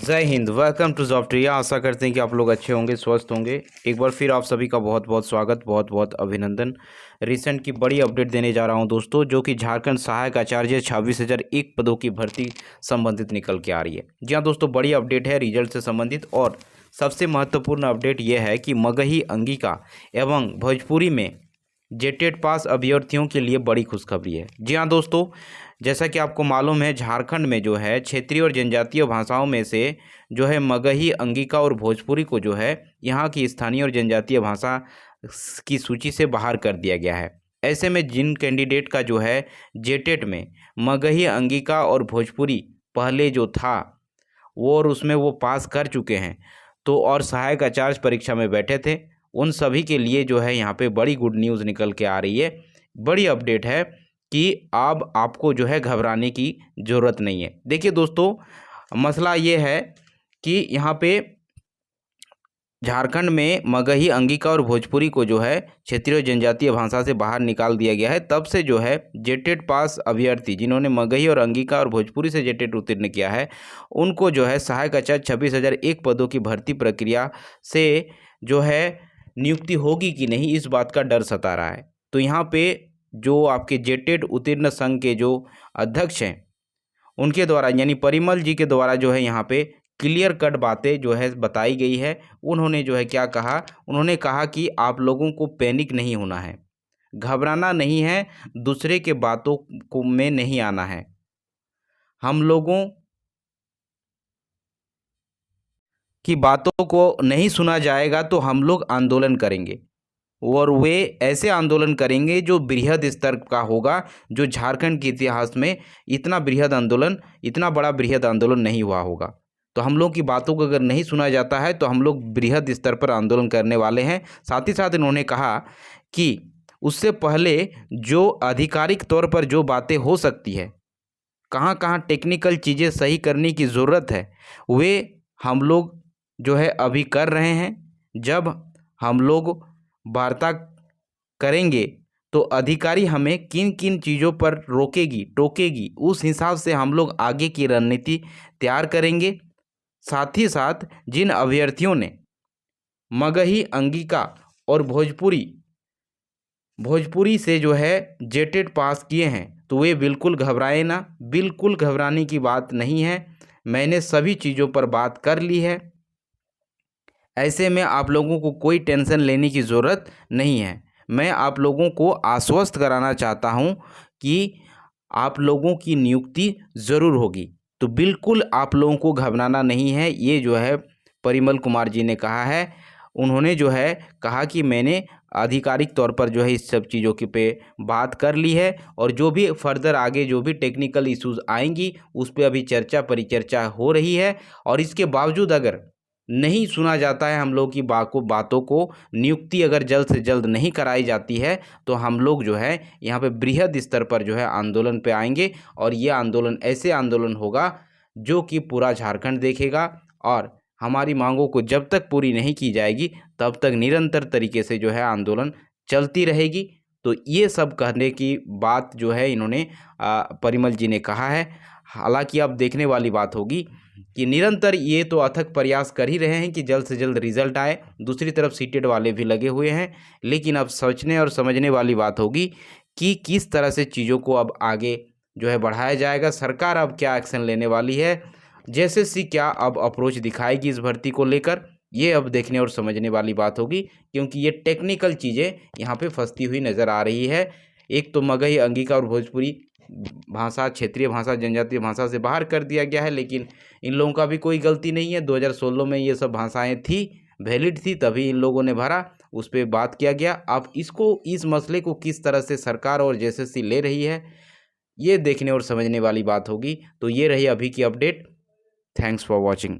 जय हिंद। Welcome to Job Tree. आशा करते हैं कि आप लोग अच्छे होंगे, स्वस्थ होंगे। एक बार फिर आप सभी का बहुत बहुत स्वागत, बहुत बहुत अभिनंदन। रिसेंट की बड़ी अपडेट देने जा रहा हूं दोस्तों, जो कि झारखंड सहायक आचार्य 26,001 पदों की भर्ती संबंधित निकल के आ रही है। जी हाँ दोस्तों, बड़ी अपडेट है रिजल्ट से संबंधित। और सबसे महत्वपूर्ण अपडेट यह है कि मगही, अंगिका एवं भोजपुरी में जेटेट पास अभ्यर्थियों के लिए बड़ी खुशखबरी है। जी हाँ दोस्तों, जैसा कि आपको मालूम है, झारखंड में जो है क्षेत्रीय और जनजातीय भाषाओं में से जो है मगही, अंगिका और भोजपुरी को जो है यहाँ की स्थानीय और जनजातीय भाषा की सूची से बाहर कर दिया गया है। ऐसे में जिन कैंडिडेट का जो है जेटेट में मगही, अंगिका और भोजपुरी पहले जो था वो और उसमें वो पास कर चुके हैं, तो और सहायक आचार्य परीक्षा में बैठे थे, उन सभी के लिए जो है यहाँ पे बड़ी गुड न्यूज़ निकल के आ रही है। बड़ी अपडेट है कि अब आपको जो है घबराने की ज़रूरत नहीं है। देखिए दोस्तों, मसला ये है कि यहाँ पे झारखंड में मगही, अंगिका और भोजपुरी को जो है क्षेत्रीय और जनजातीय भाषा से बाहर निकाल दिया गया है। तब से जो है जेटेट पास अभ्यर्थी जिन्होंने मगही और अंगिका और भोजपुरी से जेटेट उत्तीर्ण किया है, उनको जो है सहायक आचार्य 26,001 पदों की भर्ती प्रक्रिया से जो है नियुक्ति होगी कि नहीं, इस बात का डर सता रहा है। तो यहाँ पे जो आपके जेटेट उत्तीर्ण संघ के जो अध्यक्ष हैं, उनके द्वारा यानी परिमल जी के द्वारा जो है यहाँ पे क्लियर कट बातें जो है बताई गई है। उन्होंने जो है क्या कहा, उन्होंने कहा कि आप लोगों को पैनिक नहीं होना है, घबराना नहीं है, दूसरे के बातों को में नहीं आना है। हम लोगों की बातों को नहीं सुना जाएगा तो हम लोग आंदोलन करेंगे, और वे ऐसे आंदोलन करेंगे जो बृहद स्तर का होगा, जो झारखंड के इतिहास में इतना बृहद आंदोलन, इतना बड़ा बृहद आंदोलन नहीं हुआ होगा। तो हम लोग की बातों को अगर नहीं सुना जाता है तो हम लोग बृहद स्तर पर आंदोलन करने वाले हैं। साथ ही साथ इन्होंने कहा कि उससे पहले जो आधिकारिक तौर पर जो बातें हो सकती है, कहाँ कहाँ टेक्निकल चीज़ें सही करने की ज़रूरत है, वे हम लोग जो है अभी कर रहे हैं। जब हम लोग वार्ता करेंगे तो अधिकारी हमें किन किन चीज़ों पर रोकेगी, टोकेगी, उस हिसाब से हम लोग आगे की रणनीति तैयार करेंगे। साथ ही साथ जिन अभ्यर्थियों ने मगही, अंगिका और भोजपुरी से जो है जेटेट पास किए हैं, तो वे बिल्कुल घबराए ना, बिल्कुल घबराने की बात नहीं है। मैंने सभी चीज़ों पर बात कर ली है। ऐसे में आप लोगों को कोई टेंशन लेने की ज़रूरत नहीं है। मैं आप लोगों को आश्वस्त कराना चाहता हूं कि आप लोगों की नियुक्ति ज़रूर होगी। तो बिल्कुल आप लोगों को घबराना नहीं है। ये जो है परिमल कुमार जी ने कहा है। उन्होंने जो है कहा कि मैंने आधिकारिक तौर पर जो है इस सब चीज़ों की पे बात कर ली है, और जो भी फर्दर आगे जो भी टेक्निकल इश्यूज़ आएंगी उस पर अभी चर्चा परिचर्चा हो रही है। और इसके बावजूद अगर नहीं सुना जाता है हम लोग की बातों को, नियुक्ति अगर जल्द से जल्द नहीं कराई जाती है, तो हम लोग जो है यहाँ पे बृहद स्तर पर जो है आंदोलन पे आएंगे। और ये आंदोलन ऐसे आंदोलन होगा जो कि पूरा झारखंड देखेगा, और हमारी मांगों को जब तक पूरी नहीं की जाएगी तब तक निरंतर तरीके से जो है आंदोलन चलती रहेगी। तो ये सब कहने की बात जो है इन्होंने परिमल जी ने कहा है। हालांकि अब देखने वाली बात होगी कि निरंतर ये तो अथक प्रयास कर ही रहे हैं कि जल्द से जल्द रिजल्ट आए। दूसरी तरफ सीटेड वाले भी लगे हुए हैं, लेकिन अब सोचने और समझने वाली बात होगी कि किस तरह से चीज़ों को अब आगे जो है बढ़ाया जाएगा। सरकार अब क्या एक्शन लेने वाली है, जेएसएससी क्या अब अप्रोच दिखाएगी इस भर्ती को लेकर, ये अब देखने और समझने वाली बात होगी। क्योंकि ये टेक्निकल चीज़ें यहाँ पे फंसती हुई नज़र आ रही है। एक तो मगही, अंगिका और भोजपुरी भाषा क्षेत्रीय भाषा, जनजातीय भाषा से बाहर कर दिया गया है, लेकिन इन लोगों का भी कोई गलती नहीं है। 2016 में ये सब भाषाएं थी, वैलिड थी, तभी इन लोगों ने भरा, उस पर बात किया गया। अब इस मसले को किस तरह से सरकार और जेएसएससी ले रही है, ये देखने और समझने वाली बात होगी। तो ये रही अभी की अपडेट। Thanks for watching.